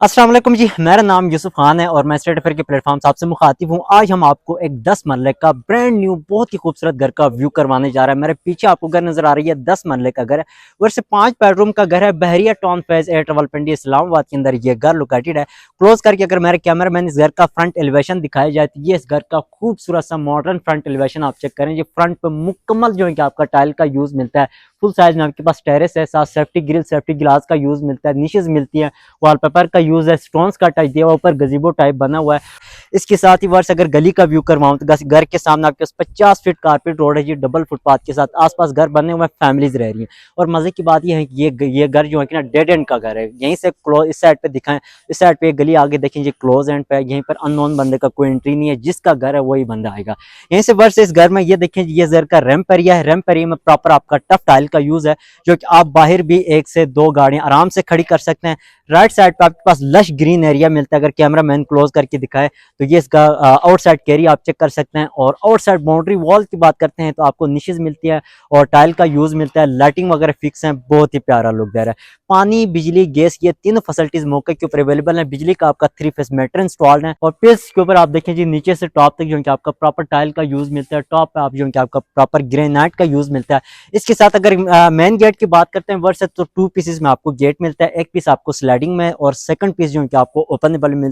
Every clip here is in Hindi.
अस्सलाम वालेकुम जी। मेरा नाम यूसुफ खान है और मैं स्टेट अफेयर के प्लेटफॉर्म से आपसे मुखातिब हूँ। आज हम आपको एक 10 मरले का ब्रांड न्यू बहुत ही खूबसूरत घर का व्यू करवाने जा रहा है। मेरे पीछे आपको घर नजर आ रही है, 10 मरले का घर है। वैसे 5 बेडरूम का घर है। बहरिया टाउन फेज 8 रावलपिंडी इस्लामाबाद के अंदर ये घर लोकेटेड है। क्लोज करके अगर मेरे कैमरा मैन इस घर का फ्रंट एलिवेशन दिखाया जाए तो ये इस घर का खूबसूरत सा मॉडर्न फ्रंट एलिवेशन आप चेक करें। ये फ्रंट पे मुकम्मल जो है कि आपका टाइल का यूज मिलता है। फुल साइज में आपके पास टेरेस है, साथ सेफ्टी ग्रिल सेफ्टी ग्लास का यूज मिलता है, निशेज मिलती है, वॉलपेपर का यूज है, स्टोन्स का टच दिया हुआ, ऊपर गजीबो टाइप बना हुआ है। इसके साथ ही वर्ष अगर गली का व्यू करवाऊं तो घर के सामने आपके पास 50 फीट कारपेट रोड है जी, डबल फुटपाथ के साथ। आसपास घर बने हुए फैमिलीज रह रही हैं। और मजे की बात यह है कि ये घर जो है कि ना डेड एंड का घर है। यहीं से क्लोज इस साइड पे दिखाएं, इस साइड पे गली आगे देखें जी, क्लोज एंड पे। यहीं पर अननोन बंदे का कोई एंट्री नहीं है, जिसका घर है वही बंदा आएगा। यहीं से वर्ष इस घर में ये देखें, ये घर का रैंप एरिया है। रैंप एरिया में प्रॉपर आपका टफ टाइल का यूज है, जो कि आप बाहर भी 1 से 2 गाड़ियां आराम से खड़ी कर सकते हैं। राइट साइड पे आपके पास लश ग्रीन एरिया मिलता है। अगर कैमरा मैन क्लोज करके दिखाए तो ये इसका आउटसाइड कैरी आप चेक कर सकते हैं। और आउटसाइड बाउंड्री वॉल की बात करते हैं तो आपको निशेज मिलती है और टाइल का यूज मिलता है। लाइटिंग वगैरह फिक्स है, बहुत ही प्यारा लुक दे रहा है। पानी बिजली गैस ये तीनों फैसिलिटीज मौके के ऊपर अवेलेबल है। बिजली का आपका 3 फेस मीटर इंस्टॉल्ड है। और पेस के ऊपर आप देखें जी, नीचे से टॉप तक जो है आपका प्रॉपर टाइल का यूज मिलता है। टॉप पे आप जो है आपका प्रॉपर ग्रेनाइट का यूज मिलता है। इसके साथ अगर मेन गेट की बात करते हैं वर्ष तो 2 पीसेस में आपको गेट मिलता है। एक पीस आपको स्लाइडिंग में और सेकंड पीस जो है कि आपको ओपनेबल में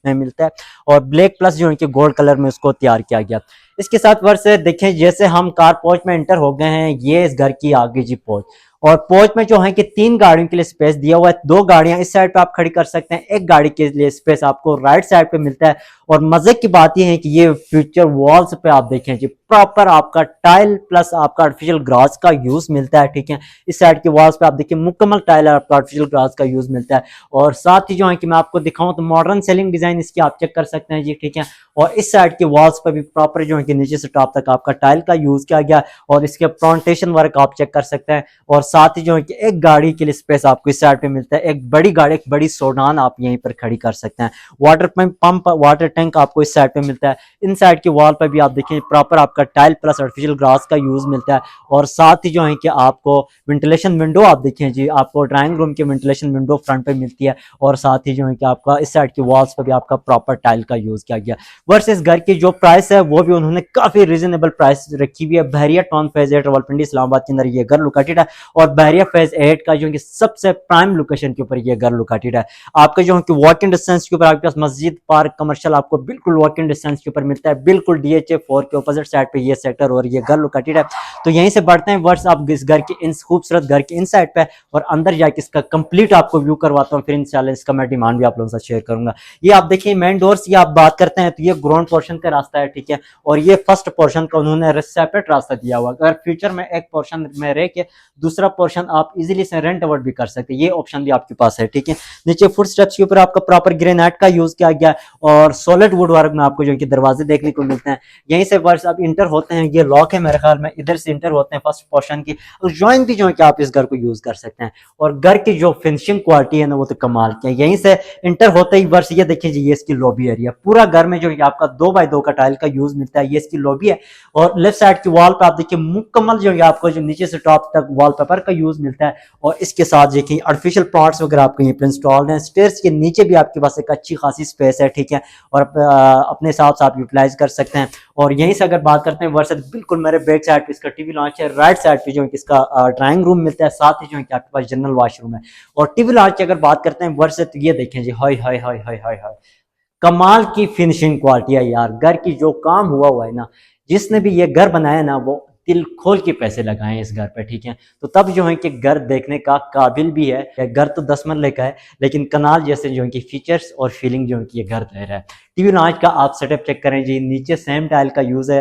मिलता है। और ब्लैक प्लस जो है कि गोल्ड कलर में उसको तैयार किया गया। इसके साथ वर्ष देखें, जैसे हम कार पोर्च में एंटर हो गए हैं, ये इस घर की आगे जी पोर्च। और पोर्च में जो है कि 3 गाड़ियों के लिए स्पेस दिया हुआ है। 2 गाड़ियां इस साइड पे आप खड़ी कर सकते हैं, एक गाड़ी के लिए स्पेस आपको राइट साइड पे मिलता है। और मजे की बात यह है कि ये फ्यूचर वॉल्स पे आप देखें जी, प्रॉपर आपका टाइल प्लस आपका आर्टिफिशियल ग्रास का यूज मिलता है। ठीक है, इस साइड के वॉल्स पे आप देखिए मुकम्मल टाइल आपका आर्टिफिशियल ग्रास का यूज मिलता है। और साथ ही जो है कि मैं आपको दिखाऊं तो मॉडर्न सेलिंग डिजाइन इसकी आप चेक कर सकते हैं जी। ठीक है, और इस साइड के वॉल्स पर भी प्रॉपर जो है कि नीचे से टॉप तक आपका टाइल का यूज किया गया। और इसके प्लांटेशन वर्क आप चेक कर सकते हैं। और साथ ही जो है कि एक गाड़ी के लिए स्पेस आपको इस साइड पे मिलता है। एक बड़ी गाड़ी, एक बड़ी सोडान आप यहीं पर खड़ी कर सकते हैं। वाटर पंप वाटर टैंक आपको इस साइड पे मिलता है। इन साइड के वॉल पर भी आप देखिए प्रॉपर आपका टाइल प्लस आर्टिफिशियल ग्रास का यूज मिलता है। और साथ ही जो है कि आपको वेंटिलेशन विंडो आप देखिए जी, आपको ड्राइंग रूम की वेंटिलेशन विंडो फ्रंट पे मिलती है। और साथ ही जो है कि आपका इस साइड के वॉल्स पर भी आपका प्रॉपर टाइल का यूज किया गया। वर्सेस घर की जो प्राइस है वो भी उन्होंने काफी रीजनेबल प्राइस रखी हुई है। बहरिया टाउन फेज 8 रावलपिंडी इस्लामाबाद के अंदर ये घर लोकेटेड है। और बहरिया फेज 8 का जो कि सबसे प्राइम लोकेशन के ऊपर ये घर लोकेटेड है। आपके जो है कि वॉकिंग डिस्टेंस के ऊपर आपके पास मस्जिद पार्क कमर्शियल आपको बिल्कुल वॉकिंग डिस्टेंस के ऊपर मिलता है। बिल्कुल DHA 4 के अपोजिट साइड पे ये सेक्टर और ये घर लोकेटेड है। तो यहीं से बढ़ते हैं वर्ष आप इस घर के इन खूबसूरत घर के इन साइड पे, और अंदर जाके इसका कंप्लीट आपको व्यू करवाता हूँ। फिर इंशाल्लाह इसका मैं डिमांड भी आप लोगों के साथ शेयर करूंगा। ये आप देखिए मेन डोर से आप बात करते हैं तो ये ग्राउंड पोर्शन का रास्ता है। ठीक है, और ये फर्स्ट पोर्शन का उन्होंने सेपरेट रास्ता दिया हुआ। अगर फ्यूचर में एक पोर्शन में रह के दूसरा पोर्शन आप इजीली से रेंट आउट भी कर सकते हैं, ये ऑप्शन भी आपके पास है। ठीक है, नीचे फुट स्टेप्स के ऊपर आपका प्रॉपर ग्रेनाइट का यूज किया गया और सॉलिड वुड वर्क में आपको जो कि दरवाजे देखने को मिलते हैं। यहीं से वर्ष आप इंटर होते हैं, ये लॉक है मेरे ख्याल में, इधर से इंटर होते हैं फर्स्ट पोर्शन की। और ज्वाइन भी जो है कि आप इस घर को यूज कर सकते हैं। और घर की जो फिनिशिंग क्वालिटी है ना वो तो कमाल की है। यहीं से इंटर होते ही वर्ष ये देखिए जी, ये इसकी लॉबी एरिया। पूरा घर में जो है आपका 2x2 का टाइल का यूज मिलता है। ये इसकी लॉबी है। और लेफ्ट साइड की वॉल पे आप देखिए मुकम्मल जो है आपको जो नीचे से टॉप तक वॉलपेपर का यूज मिलता है। और इसके साथ देखिए आर्टिफिशियल प्लांट्स वगैरह आपको यहीं पर इंस्टॉल्ड हैं। स्टेयर्स के नीचे भी आपके पास एक अच्छी खासी स्पेस है। ठीक है, और अपने हिसाब से आप यूटिलाइज कर सकते हैं। और यहीं से अगर बात करते हैं वर्ष बिल्कुल मेरे बैक साइड पे इसका टीवी लॉन्च है। राइट साइड पे जो है इसका ड्राइंग रूम मिलता है, साथ ही जो है कि आपके पास जनरल वॉशरूम है। और टीवी लॉन्च की अगर बात करते हैं वर्ष तो ये देखें जी, हाय हाय हाय हाय हाय हाय, कमाल की फिनिशिंग क्वालिटी है यार। घर की जो काम हुआ है ना, जिसने भी ये घर बनाया ना वो दिल खोल के पैसे लगाए इस घर पे। ठीक है, तो तब जो है कि घर देखने का काबिल भी है। घर तो 10 मरले का है, लेकिन कनाल जैसे जो है कि फीचर्स और फीलिंग जो है कि ये घर दे रहा है। टीवी लॉन्च का आप सेटअप चेक करें जी, नीचे सेम टाइल का यूज है।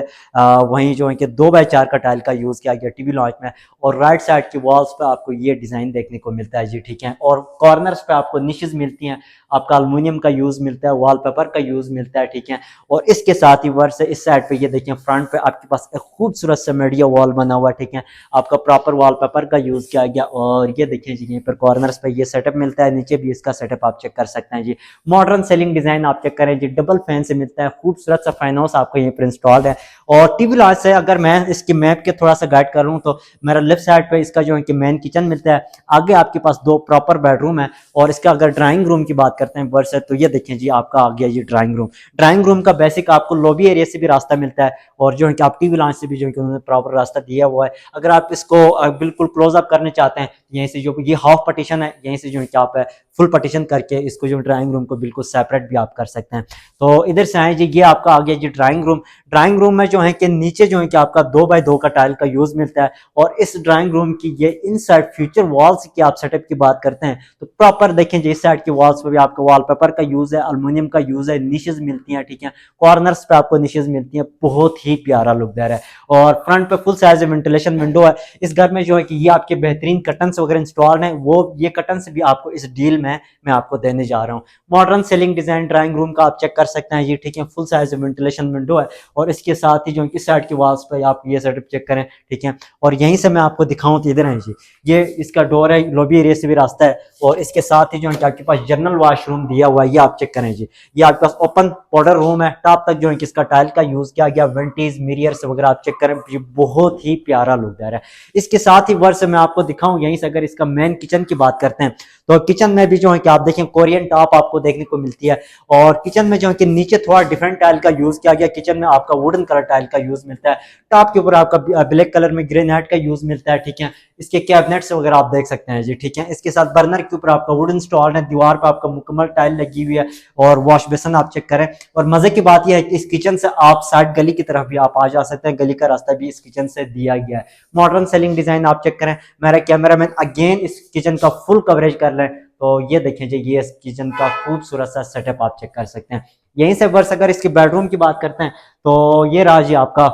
वहीं जो है कि 2x4 का टाइल का यूज किया गया टीवी लॉन्च में। और राइट साइड की वॉल्स पे आपको ये डिजाइन देखने को मिलता है जी। ठीक है, और कॉर्नर्स पे आपको निशेज मिलती हैं, आपका अल्युमिनियम का यूज मिलता है, वॉलपेपर का यूज मिलता है। ठीक है, और इसके साथ ही वर्ष इस साइड पे ये देखिए फ्रंट पे आपके पास एक खूबसूरत सा मीडिया वॉल बना हुआ है। ठीक है, आपका प्रॉपर वॉलपेपर का यूज किया गया। और ये देखिए जी, यहीं पर कॉर्नर्स पे ये सेटअप मिलता है, नीचे भी इसका सेटअप आप चेक कर सकते हैं जी। मॉडर्न सेलिंग डिजाइन आप चेक करें जी, डबल फैन से मिलता है, खूबसूरत सा फैन हाउस आपको यहीं पर इंस्टॉल्ड है। और टीवी लॉन्च से अगर मैं इसकी मैप के थोड़ा सा गाइड करूँ तो मेरा लेफ्ट साइड पे इसका जो है कि मेन किचन मिलता है, आगे आपके पास 2 प्रॉपर बेडरूम है। और इसका अगर ड्राइंग रूम की बात करते हैं वर्ष, तो ये देखें जी आपका आ गया ये ड्राइंग रूम का बेसिक आपको लॉबी एरिया से भी रास्ता मिलता है, और जो है कि आप टीवी लॉन्च से भी जो है कि उन्होंने प्रॉपर रास्ता दिया हुआ है। अगर आप इसको बिल्कुल क्लोज अप करना चाहते हैं, यहीं से जो ये हाफ पार्टीशन है, यहीं से जो है कि आप फुल पार्टीशन करके इसको जो ड्राइंग रूम को बिल्कुल सेपरेट भी आप कर सकते हैं। तो इधर से आए जी, ये आपका आ गया जी ड्राइंग रूम में जो है कि नीचे जो है कि आपका 2x2 का टाइल का यूज मिलता है। और इस ड्राइंग रूम की ये इनसाइड फ्यूचर वॉल्स की आप सेटअप की बात करते हैं तो प्रॉपर देखें जी, इस साइड की वॉल्स पे भी आपका वॉलपेपर का यूज है, अल्युमिनियम का यूज है, निशेज मिलती हैं, ठीक है, कॉर्नर्स पे आपको निशेज मिलती हैं, बहुत ही प्यारा लुक दे रहा है। और फ्रंट पे फुल साइज वेंटिलेशन विंडो है। इस घर में जो है कि ये आपके बेहतरीन कर्टन्स वगैरह इंस्टॉल हैं, वो ये कर्टन्स भी आपको इस डील में मैं आपको देने जा रहा हूँ। Modern ceiling design drawing room का आप चेक कर सकते हैं ये, ठीक है, फुल साइज वेंटिलेशन विंडो है। और इसके साथ ही जो इस साइड की वॉल्स पे आप ये सेटअप चेक करें, ठीक है। और यहीं से मैं आपको दिखाऊं तो इधर है जी, ये इसका डोर है, लॉबी एरिया से भी रास्ता है। और इसके साथ ही जो है आपके पास जनरल वॉशरूम दिया हुआ है, ये आप चेक करें जी, ये आपके पास ओपन पाउडर रूम है, टॉप तक जो है इसका टाइल का यूज किया गया, वेंटीज मिरर्स वगैरह आप चेक करें, ये बहुत ही प्यारा लुक दे रहा है। इसके साथ ही वर्ष मैं आपको दिखाऊं यहीं से, अगर इसका मेन किचन की बात करते हैं तो किचन में भी जो है कि आप देखें कोरियन टॉप आपको देखने को मिलती है। और किचन में जो है कि नीचे थोड़ा डिफरेंट टाइल का यूज किया गया, किचन में आपका वुडन कलर टाइल का यूज मिलता है, टॉप के ऊपर आपका ब्लैक कलर में ग्रेनाइट का यूज मिलता है, ठीक है। इसके कैबिनेट्स वगैरह आप देख सकते हैं जी, ठीक है। इसके साथ बर्नर के ऊपर आपका वुडन इंस्टॉल्ड है, दीवार पर आपका मुकम्मल टाइल लगी हुई है। और वॉश बेसन आप चेक करें। और मजे की बात यह है कि इस किचन से आप साइड गली की तरफ भी आप आ जा सकते हैं, गली का रास्ता भी इस किचन से दिया गया है। मॉडर्न सेलिंग डिजाइन आप चेक करें, मेरा कैमरामैन अगेन इस किचन का फुल कवरेज कर लें तो ये देखें जी, ये इस किचन का खूबसूरत सा सेटअप आप चेक कर सकते हैं। यहीं से वर्ष अगर इसके बेडरूम की बात करते हैं तो ये रहा जी आपका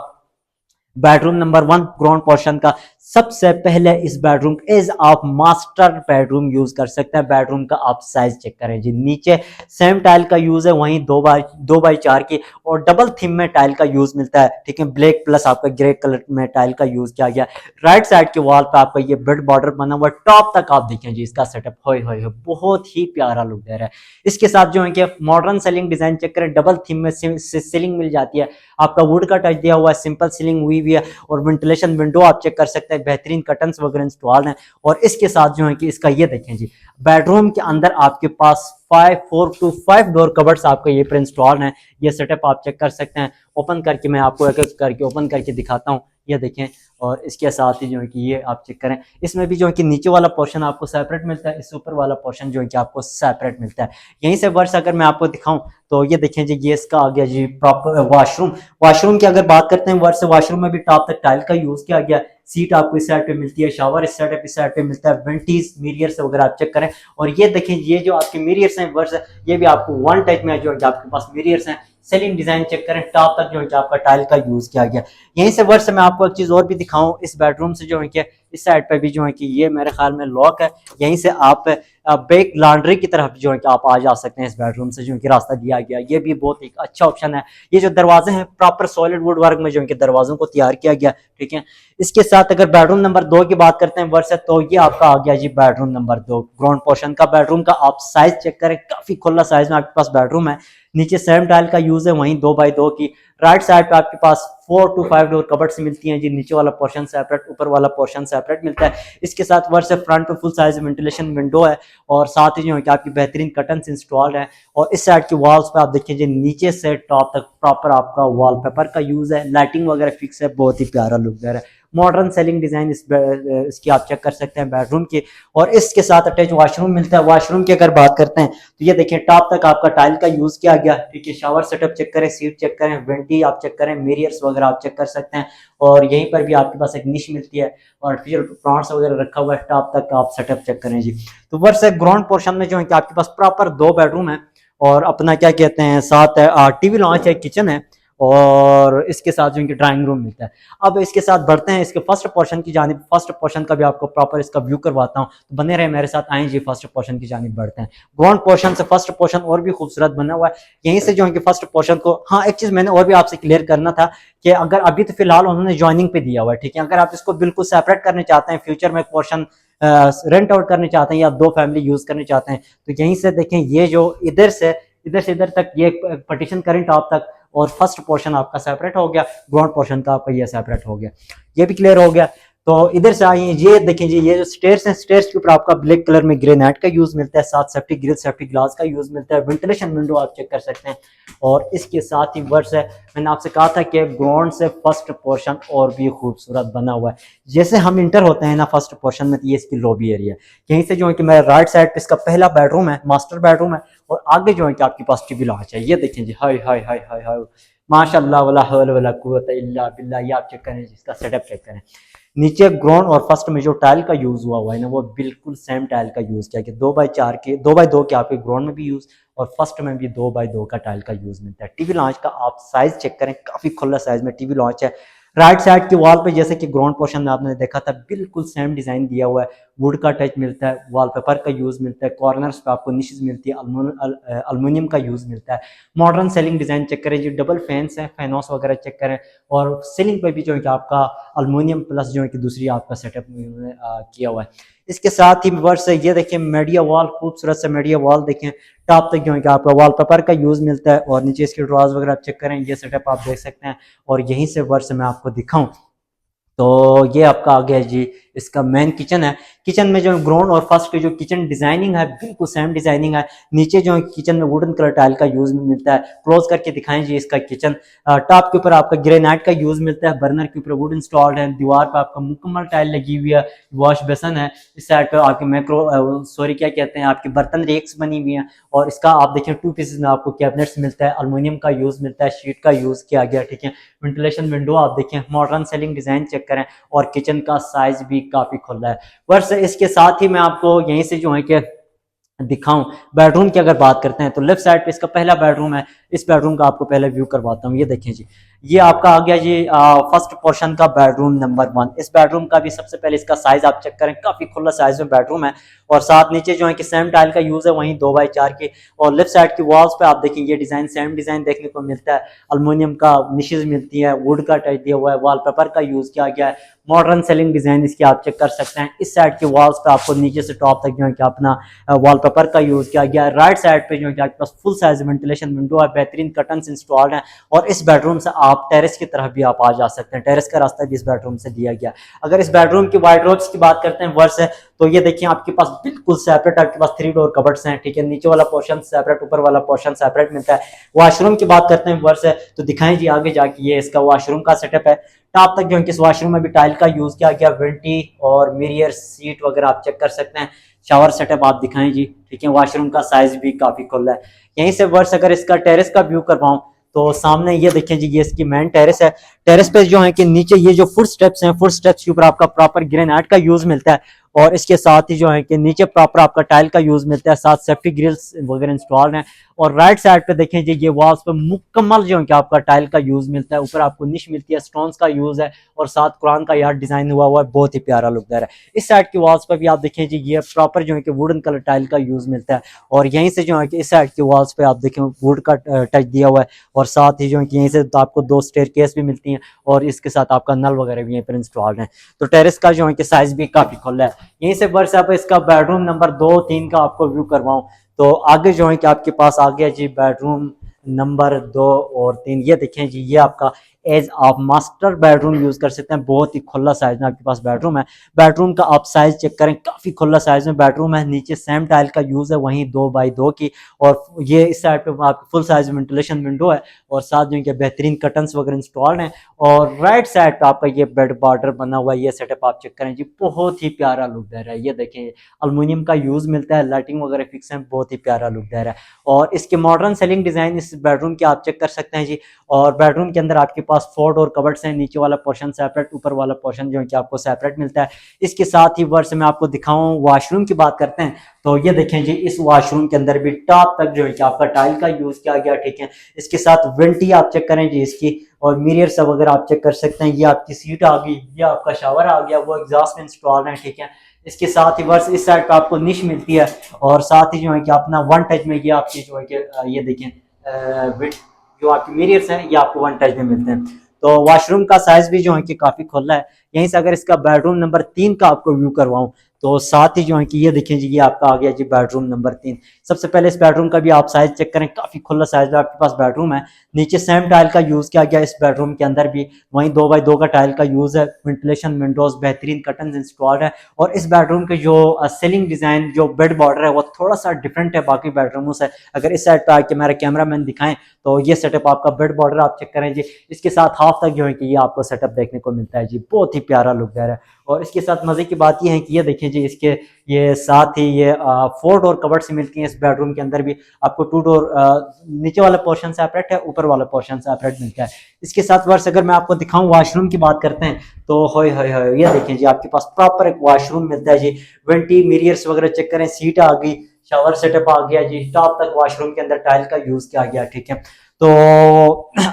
बेडरूम नंबर 1 ग्राउंड पोर्शन का। सबसे पहले इस बेडरूम एज आप मास्टर बेडरूम यूज कर सकते हैं। बेडरूम का आप साइज चेक करें जी, नीचे सेम टाइल का यूज है, वहीं 2x4 की और डबल थीम में टाइल का यूज मिलता है, ठीक है। ब्लैक प्लस आपका ग्रे कलर में टाइल का यूज किया गया। राइट साइड के वॉल पे आपका ये बेड बॉर्डर बना हुआ, टॉप तक आप देखें जी इसका सेटअप, होय बहुत ही प्यारा लुक दे रहा है। इसके साथ जो है कि मॉडर्न सीलिंग डिजाइन चेक करें, डबल थीम में सीलिंग मिल जाती है, आपका वुड का टच दिया हुआ है, सिंपल सीलिंग हुई हुई है। और वेंटिलेशन विंडो आप चेक कर सकते हैं, बेहतरीन कर्टन्स वगैरह इंस्टॉल हैं। और इसके साथ जो है कि इसका ये देखें जी, बेडरूम के अंदर आपके पास 4 to 5 डोर कवर्स आपका ये पर इंस्टॉल है। ये सेटअप आप चेक कर सकते हैं। ओपन करके मैं आपको एक एक करके ओपन करके दिखाता हूँ, ये देखें। और इसके साथ ही जो है कि ये आप चेक करें, इसमें भी जो है कि नीचे वाला पोर्शन आपको सेपरेट मिलता है, इस ऊपर वाला पोर्शन जो है कि आपको सेपरेट मिलता है। यहीं से वर्ष अगर मैं आपको दिखाऊं तो ये देखें जी, ये इसका आ गया जी प्रॉपर वॉशरूम की अगर बात करते हैं वर्ष, वॉशरूम में भी टॉप तक टाइल का यूज किया गया। सीट आपको इस साइड पे मिलती है, शावर इस साइड पे मिलता है, वेंटीज मिरर्स वगैरह आप चेक करें। और ये देखें, ये जो आपके मिरर्स हैं वर्ष, ये भी आपको वन टच में जो है आपके पास मिरर्स हैं। सेलिंग डिजाइन चेक करें, टॉप तक जो है आपका टाइल का यूज किया गया। यहीं से वर्ष मैं आपको एक चीज और भी दिखाऊं, इस बेडरूम से जो है कि इस साइड पे भी जो है कि ये मेरे ख्याल में लॉक है, यहीं से आप बैक लॉन्ड्री की तरफ जो है कि आप आ जा सकते हैं। इस बेडरूम से जो है कि रास्ता दिया गया, ये भी बहुत एक अच्छा ऑप्शन है। ये जो दरवाजे हैं प्रॉपर सॉलिड वुड वर्क में जो है कि दरवाजों को तैयार किया गया, ठीक है। इसके साथ अगर बेडरूम नंबर 2 की बात करते हैं वर्ष, तो ये आपका आ गया जी बेडरूम नंबर 2 ग्राउंड पोर्शन का। बेडरूम का आप साइज चेक करें, काफी खुला साइज में आपके पास बेडरूम है। नीचे सेम टाइल का यूज है, वहीं 2x2 की। राइट साइड पे आपके पास 4 to 5 डोर कबर्ड्स मिलती हैं जी, नीचे वाला पोर्शन सेपरेट, ऊपर वाला पोर्शन सेपरेट मिलता है। इसके साथ वर्ष फ्रंट पे फुल साइज वेंटिलेशन विंडो है, और साथ ही जो है कि आपकी बेहतरीन कर्टन्स इंस्टॉल्ड है। और इस साइड की वॉल्स पे आप देखिए नीचे से टॉप तक प्रॉपर आपका वॉलपेपर का यूज है, लाइटिंग वगैरह फिक्स है, बहुत ही प्यारा लुक दे रहा है। मॉडर्न सेलिंग डिजाइन इसकी आप चेक कर सकते हैं बेडरूम की। और इसके साथ अटैच वॉशरूम मिलता है। वॉशरूम की अगर बात करते हैं तो ये देखिए टॉप तक आपका टाइल का यूज किया गया, ठीक है। शावर सेटअप चेक करें, सीट चेक करें, वेंटी आप चेक करें, मिरर्स वगैरह आप चेक कर सकते हैं। और यहीं पर भी आपके पास एक निश मिलती है, और फिर प्लांट्स वगैरह रखा हुआ है, टॉप तक आप सेटअप चेक करें जी। तो वर्ष ग्राउंड पोर्शन में जो है कि आपके पास प्रॉपर 2 बेडरूम है, और अपना क्या कहते हैं साथ टीवी लॉन्च है, किचन है, और इसके साथ जो इनकी ड्राइंग रूम मिलता है। अब इसके साथ बढ़ते हैं इसके फर्स्ट पोर्शन की जानिब। फर्स्ट पोर्शन का भी आपको प्रॉपर इसका व्यू करवाता हूँ, तो बने रहे मेरे साथ, आए जी फर्स्ट पोर्शन की जानिब बढ़ते हैं। ग्राउंड पोर्शन से फर्स्ट पोर्शन और भी खूबसूरत बना हुआ है। यहीं से जो है कि फर्स्ट पोर्शन को, हाँ एक चीज मैंने और भी आपसे क्लियर करना था कि अगर अभी तो फिलहाल उन्होंने ज्वाइनिंग पे दिया हुआ है, ठीक है। अगर आप इसको बिल्कुल सेपरेट करने चाहते हैं, फ्यूचर में पोर्शन रेंट आउट करने चाहते हैं या 2 फैमिली यूज करने चाहते हैं, तो यहीं से देखें, ये जो इधर से इधर से इधर तक ये पार्टीशन करें टॉप तक, और फर्स्ट पोर्शन आपका सेपरेट हो गया, ग्राउंड पोर्शन का आपका ये सेपरेट हो गया, ये भी क्लियर हो गया। तो इधर से आइए, ये देखें जी, ये जो स्टेयर्स हैं, स्टेयर्स के ऊपर आपका ब्लैक कलर में ग्रेनाइट का यूज मिलता है, साथ सेफ्टी ग्रिल सेफ्टी ग्लास का यूज मिलता है, वेंटिलेशन विंडो आप चेक कर सकते हैं। और इसके साथ ही वर्ष है, मैंने आपसे कहा था कि ग्राउंड से फर्स्ट पोर्शन और भी खूबसूरत बना हुआ है। जैसे हम इंटर होते हैं ना फर्स्ट पोर्शन में, तो ये इसकी लॉबी एरिया है। यहीं से जो है कि मेरा राइट साइड पे इसका पहला बेडरूम है, मास्टर बेडरूम है, और आगे जो है कि आपके पास टीवी लॉन्च है। ये देखें जी, हाय हाय हाय हाय हाय, माशाअल्लाह वला हौल वला कुव्वत इल्ला बिल्लाह। ये आप चेक करें, इसका सेटअप चेक करें। नीचे ग्राउंड और फर्स्ट में जो टाइल का यूज हुआ है ना, वो बिल्कुल सेम टाइल का यूज किया कि 2x4 के 2x2 के आपके ग्राउंड में भी यूज, और फर्स्ट में भी 2x2 का टाइल का यूज मिलता है। टीवी लॉन्च का आप साइज चेक करें, काफी खुला साइज में टीवी लॉन्च है। राइट साइड की वॉल पे जैसे कि ग्राउंड पोर्शन में आपने देखा था, बिल्कुल सेम डिजाइन दिया हुआ है, वुड का टच मिलता है, वॉलपेपर का यूज मिलता है, कॉर्नर्स पे आपको निशेस मिलती है, अल्युमिनियम का यूज मिलता है। मॉडर्न सीलिंग डिजाइन चेक करें जी, डबल फैंस हैं, फैनोस वगैरह चेक करें, और सीलिंग पे भी जो है कि आपका अल्युमिनियम प्लस जो है कि दूसरी आपका सेटअप किया हुआ है। इसके साथ ही वर्ष है, ये देखें मीडिया वॉल, खूबसूरत से मीडिया वॉल देखें, टॉप तक जो है कि आपका वॉलपेपर का यूज मिलता है, और नीचे इसके ड्रॉज वगैरह आप चेक करें, ये सेटअप आप देख सकते हैं। और यहीं से वर्ष मैं आपको दिखाऊं तो ये आपका आ गया जी, इसका मेन किचन है। किचन में जो ग्राउंड और फर्स्ट की जो किचन डिजाइनिंग है, बिल्कुल सेम डिजाइनिंग है। नीचे जो किचन में वुडन कलर टाइल का यूज मिलता है। क्लोज करके दिखाएं जी इसका किचन। टॉप के ऊपर आपका ग्रेनाइट का यूज मिलता है, बर्नर के ऊपर वुड इंस्टॉल्ड है, दीवार पर आपका मुकम्मल टाइल लगी हुई है, वॉश बेसन है। इस साइड पर आपके क्या कहते हैं, आपके बर्तन रेक्स बनी हुई हैं। और इसका आप देखें 2 पीसेस में आपको कैबिनेट्स मिलता है, अल्युमिनियम का यूज मिलता है, शीट का यूज किया गया, ठीक है। वेंटिलेशन विंडो आप देखें, मॉडर्न सीलिंग डिजाइन चेक करें, और किचन का साइज भी काफी खुला है। वर्ष इसके साथ ही मैं आपको यहीं से जो है कि दिखाऊं, बेडरूम की अगर बात करते हैं तो लेफ्ट साइड पे इसका पहला बेडरूम है। इस बेडरूम का आपको पहले व्यू करवाता हूं। ये देखें जी, ये आपका आ गया जी फर्स्ट पोर्शन का बेडरूम नंबर 1। इस बेडरूम का भी सबसे पहले इसका साइज आप चेक करें, काफी खुला साइज में बेडरूम है, और साथ नीचे जो है कि सेम टाइल का यूज है, वहीं 2x4 की। और लेफ्ट साइड की वॉल्स पे आप देखें, ये डिजाइन सेम डिजाइन देखने को मिलता है, अल्युमिनियम का निशेज मिलती है, वुड का टच दिया हुआ है, वॉलपेपर का यूज किया गया है, मॉडर्न सेलिंग डिजाइन इसकी आप चेक कर सकते हैं। इस साइड की वॉल्स पे आपको नीचे से टॉप तक जो है कि अपना वॉलपेपर का यूज किया गया है। राइट साइड पे जो है कि आपके पास फुल साइज वेंटिलेशन विंडो है, बेहतरीन कर्टन्स इंस्टॉल्ड हैं, और इस बेडरूम से आप टेरेस की तरफ भी आप आ जा सकते हैं। टेरेस का रास्ता भी इस बेडरूम से दिया गया। अगर इस बेडरूम की वार्डरोब्स की बात करते हैं वर्ष है, तो ये देखिए आपके पास बिल्कुल सेपरेट आपके पास 3 डोर कबर्ड्स हैं, ठीक है। नीचे वाला पोर्शन सेपरेट, ऊपर वाला पोर्शन सेपरेट मिलता है। वॉशरूम की बात करते हैं वर्ष है, तो दिखाएं जी आगे जाके, ये इसका वॉशरूम का सेटअप है। टॉप तक जो है कि इस वॉशरूम में भी टाइल का यूज किया गया, वेंटी और मिरर सीट वगैरह आप चेक कर सकते हैं। शावर सेटअप आप दिखाएं जी, ठीक है। वॉशरूम का साइज भी काफी खुला है। यहीं से वर्ष अगर इसका टेरेस का व्यू करवाऊं, तो सामने ये देखें जी, ये इसकी मेन टेरेस है। टेरेस पे जो है कि नीचे ये जो फुट स्टेप्स हैं, फुट स्टेप्स के ऊपर आपका प्रॉपर ग्रेनाइट का यूज मिलता है, और इसके साथ ही जो है कि नीचे प्रॉपर आपका टाइल का यूज मिलता है, साथ सेफ्टी ग्रिल्स वगैरह इंस्टॉल्ड हैं। और राइट साइड पे देखें जी, ये वॉल्स पे मुकम्मल जो है कि आपका टाइल का यूज मिलता है, ऊपर आपको निश मिलती है, स्टोन्स का यूज है, और साथ कुरान का यार डिजाइन हुआ है, बहुत ही प्यारा लुकदार है। इस साइड की वॉल्स पे भी आप देखें जी, ये प्रॉपर जो है कि वुडन कलर टाइल का यूज मिलता है, और यहीं से जो है कि इस साइड की वॉल्स पे आप देखें वुड का टच दिया हुआ है, और साथ ही जो है कि यहीं से तो आपको 2 स्टेयरकेस भी मिलती हैं, और इसके साथ आपका नल वगैरह भी यहीं पर इंस्टॉल्ड है। तो टेरेस का जो है कि साइज भी काफी खुला है। यहीं से वर्ष आप इसका बेडरूम नंबर 2-3 का आपको व्यू करवाऊं, तो आगे जो है कि आपके पास आ गया जी बेडरूम नंबर 2 और 3। ये देखें जी, ये आपका एज आप मास्टर बेडरूम यूज कर सकते हैं, बहुत ही खुला साइज में आपके पास बेडरूम है। बेडरूम का आप साइज चेक करें, काफी खुला साइज में बेडरूम है। नीचे सेम टाइल का यूज है, वहीं 2x2 की, और ये इस साइड पे आपको फुल साइज वेंटिलेशन विंडो है, और साथ जो है बेहतरीन कर्टन्स वगैरह इंस्टॉल्ड हैं। और राइट साइड पे आपका ये बेड बॉर्डर बना हुआ है, ये सेटअप आप चेक करें जी, बहुत ही प्यारा लुक दे रहा है। ये देखें, अल्युमिनियम का यूज मिलता है, लाइटिंग वगैरह फिक्स है, बहुत ही प्यारा लुक दे रहा है। और इसके मॉडर्न सेलिंग डिजाइन इस बेडरूम के आप चेक कर सकते हैं जी। और बेडरूम के अंदर आपके पास 4 डोर कबर्ड्स हैं, नीचे वाला पोर्शन सेपरेट, ऊपर वाला पोर्शन जो है कि आपको सेपरेट मिलता है। इसके साथ ही वर्ष में आपको दिखाऊं, वॉशरूम की बात करते हैं, तो ये देखें जी, इस वॉशरूम के अंदर भी टॉप तक जो है कि आपका टाइल का यूज किया गया, ठीक है। इसके साथ वेंटी आप चेक करें जी इसकी, और मिरर सब वगैरह आप चेक कर सकते हैं। ये आपकी सीट आ गई, ये आपका शावर आ गया, वो एग्जॉस्ट इंस्टॉल है, ठीक है। इसके साथ ही वर्ष इस साइड पे आपको निश मिलती है, और साथ ही जो है कि अपना वन टच में ये आपकी जो है कि ये देखें जो आपकी मिरर्स हैं, ये आपको वन टच में मिलते हैं। तो वॉशरूम का साइज भी जो है कि काफी खुला है। यहीं से अगर इसका बेडरूम नंबर 3 का आपको व्यू करवाऊं, तो साथ ही जो है कि ये देखें जी, ये आपका आ गया जी बेडरूम नंबर 3। सबसे पहले इस बेडरूम का भी आप साइज चेक करें, काफी खुला साइज आपके पास बेडरूम है। नीचे सेम टाइल का यूज किया गया इस बेडरूम के अंदर भी, वहीं 2x2 का टाइल का यूज है। वेंटिलेशन विंडोज बेहतरीन कर्टन इंस्टॉल्ड है। और इस बेडरूम के जो सीलिंग डिजाइन जो बेड बॉर्डर है वो थोड़ा सा डिफरेंट है बाकी बेडरूमों से। अगर इस साइड पे आके मेरे कैमरा मैन दिखाएं तो ये सेटअप आपका बेड बॉर्डर आप चेक करें जी, इसके साथ हाफ तक जो है कि ये आपको सेटअप देखने को मिलता है जी, बहुत ही प्यारा लुक दे रहा है। और इसके साथ मजे की बात ये है कि ये देखिए जी, इसके ये साथ ही ये 4 डोर कबर्ड से मिलती हैं इस बेडरूम के अंदर भी। आपको 2 डोर नीचे वाला पोर्शन सेपरेट है, ऊपर वाला पोर्शन सेपरेट मिलता है। इसके साथ वर्ष अगर मैं आपको दिखाऊं वाशरूम की बात करते हैं तो होय होय होय, ये देखिए जी आपके पास प्रॉपर एक वाशरूम मिलता है जी। वेंटी मिरर्स वगैरह चेक करें, सीट आ गई, शावर सेटअप आ गया जी, टॉप तक वाशरूम के अंदर टाइल का यूज किया गया, ठीक है। तो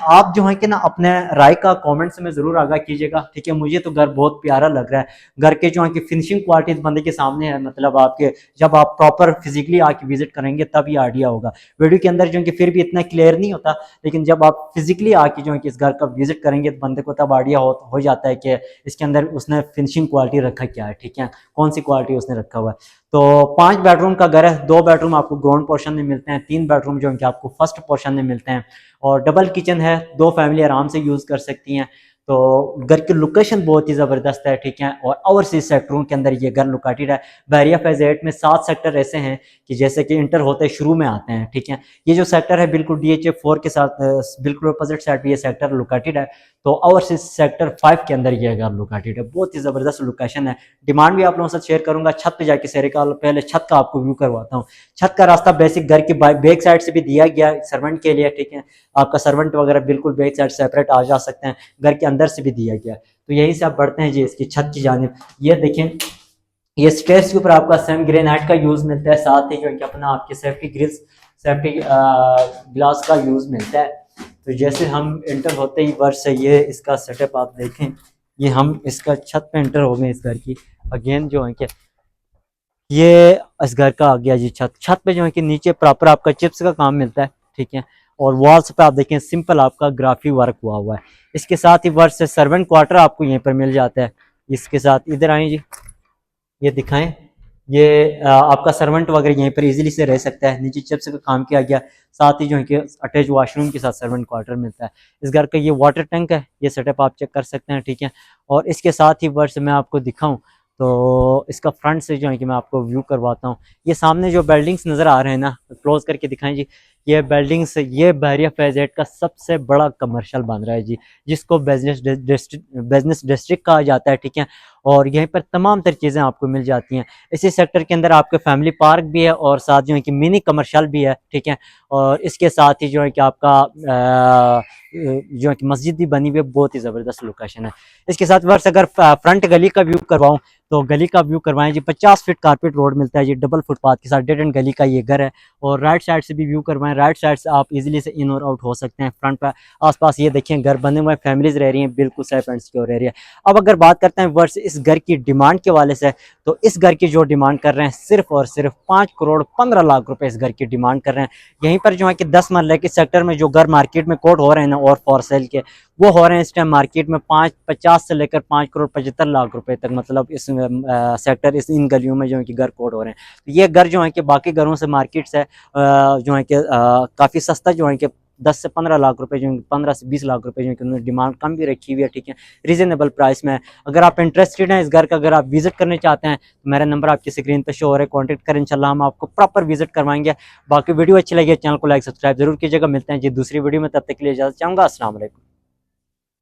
आप जो है कि ना अपने राय का कमेंट्स में जरूर आगाह कीजिएगा, ठीक है। मुझे तो घर बहुत प्यारा लग रहा है। घर के जो है कि फिनिशिंग क्वालिटी बंदे के सामने है, मतलब आपके जब आप प्रॉपर फिजिकली आके विजिट करेंगे तब ये आइडिया होगा। वीडियो के अंदर जो है कि फिर भी इतना क्लियर नहीं होता, लेकिन जब आप फिजिकली आके जो है कि इस घर का विजिट करेंगे तो बंदे को तब आइडिया हो जाता है कि इसके अंदर उसने फिनिशिंग क्वालिटी रखा क्या है, ठीक है, कौन सी क्वालिटी उसने रखा हुआ है। तो 5 बेडरूम का घर है, 2 बेडरूम आपको ग्राउंड पोर्शन में मिलते हैं, 3 बेडरूम जो है कि आपको फर्स्ट पोर्शन में मिलते हैं। और डबल किचन है, 2 फैमिली आराम से यूज कर सकती हैं। तो घर की लोकेशन बहुत ही जबरदस्त है, ठीक है। और ओवरसीज सेक्टरों के अंदर ये घर लोकेटेड है। बहरिया फेज 8 में 7 सेक्टर ऐसे हैं कि जैसे कि इंटर होते शुरू में आते हैं, ठीक है। ये जो सेक्टर है बिल्कुल DHA 4 के साथ बिल्कुल अपोजिट साइड पे ये सेक्टर लोकेटेड है। तो ओवरसीज सेक्टर 5 के अंदर ये घर लोकेटेड है, बहुत ही जबरदस्त लोकेशन है। डिमांड भी आप लोगों से शेयर करूंगा, छत पे जाके शेयर कर, पहले छत का आपको व्यू करवाता हूँ। छत का रास्ता बेसिक घर की बैक साइड से भी दिया गया सर्वेंट के लिए, ठीक है। आपका सर्वेंट वगैरह बिल्कुल बैक साइड सेपरेट आ जा सकते हैं, घर के अंदर से भी दिया गया। तो यहीं से आप बढ़ते हैं जी इसकी छत की जानिब। ये देखें, ये स्टेयर्स के ऊपर आपका सेम ग्रेनाइट का यूज मिलता है, साथ ही जो है कि अपना आपके सेफ्टी ग्रिल्स सेफ्टी ग्लास का यूज मिलता है। तो जैसे हम इंटर होते ही वर्ष से ये इसका सेटअप आप देखें, ये हम इसका छत पे इंटर हो गए इस घर की। अगेन जो है कि ये इस घर का आ गया जी छत पे जो है कि नीचे प्रॉपर आपका चिप्स का काम मिलता है, ठीक है। और वॉल्स पे आप देखें सिंपल आपका ग्राफी वर्क हुआ है। इसके साथ ही वर्ष से सर्वेंट क्वार्टर आपको यहीं पर मिल जाता है। इसके साथ इधर आए जी, ये दिखाएं, ये आपका सर्वेंट वगैरह यहीं पर इजीली से रह सकता है। नीचे चिप्स का काम किया गया, साथ ही जो है कि अटैच वॉशरूम के साथ सर्वेंट क्वार्टर मिलता है। इस घर का ये वाटर टैंक है, ये सेटअप आप चेक कर सकते हैं, ठीक है। और इसके साथ ही वर्ष मैं आपको दिखाऊं तो इसका फ्रंट से जो है कि मैं आपको व्यू करवाता हूँ। ये सामने जो बिल्डिंग्स नज़र आ रहे हैं ना, क्लोज करके दिखाएं जी। ये बिल्डिंग्स, ये बहरिया फेज 8 का सबसे बड़ा कमर्शियल बन रहा है जी, जिसको बिजनेस डिस्ट्रिक्ट कहा जाता है, ठीक है। और यहीं पर तमाम तर चीज़ें आपको मिल जाती हैं। इसी सेक्टर के अंदर आपके फैमिली पार्क भी है और साथ जो है कि मिनी कमर्शियल भी है, ठीक है। और इसके साथ ही जो है कि आपका जो है कि मस्जिद भी बनी हुई है, बहुत ही ज़बरदस्त लोकेशन है। इसके साथ वर्ष अगर फ्रंट गली का व्यू करवाऊँ तो गली का व्यू करवाएं जी, 50 फीट कारपेट रोड मिलता है जी, डबल फुटपाथ के साथ, डेड एंड गली का ये घर है। और राइट साइड से भी व्यू करवाएं, राइट साइड से आप इजीली से इन और आउट हो सकते हैं। फ्रंट पर आसपास ये देखिए घर बने हुए, फैमिलीज रह रही हैं, बिल्कुल सेफ एंड सिक्योर रह रही है। अब अगर बात करते हैं वर्ष इस घर की डिमांड के वाले से, तो इस घर की जो डिमांड कर रहे हैं सिर्फ और सिर्फ 5 करोड़ 15 लाख रुपए इस घर की डिमांड कर रहे हैं। यहीं पर जो है कि 10 मरले के सेक्टर में जो घर मार्केट में कोट हो रहे हैं ना और फॉर सेल के, वो हो रहे हैं इस टाइम मार्केट में 550 से लेकर 5 करोड़ 75 लाख रुपए तक, मतलब इस सेक्टर इस इन गलियों में जो है कि घर कोट हो रहे हैं। तो ये घर जो है कि बाकी घरों से मार्केट से जो है कि काफ़ी सस्ता जो है कि 10 से 15 लाख रुपए, जो 15 से 20 लाख रुपए जो है कि उन्होंने डिमांड कम भी रखी हुई है, ठीक है, रीजनेबल प्राइस में। अगर आप इंटरेस्टेड हैं इस घर का, अगर आप विजिट करने चाहते हैं तो मेरा नंबर आपकी स्क्रीन पर शो हो रहा है, कॉन्टैक्ट करें, इंशाल्लाह हम आपको प्रॉपर विजिट करवाएंगे। बाकी वीडियो अच्छी लगी चैनल को लाइक सब्सक्राइब जरूर कीजिएगा। मिलते हैं जी दूसरी वीडियो में, तब तक के लिए इजाजत चाहूँगा। अस्सलाम वालेकुम।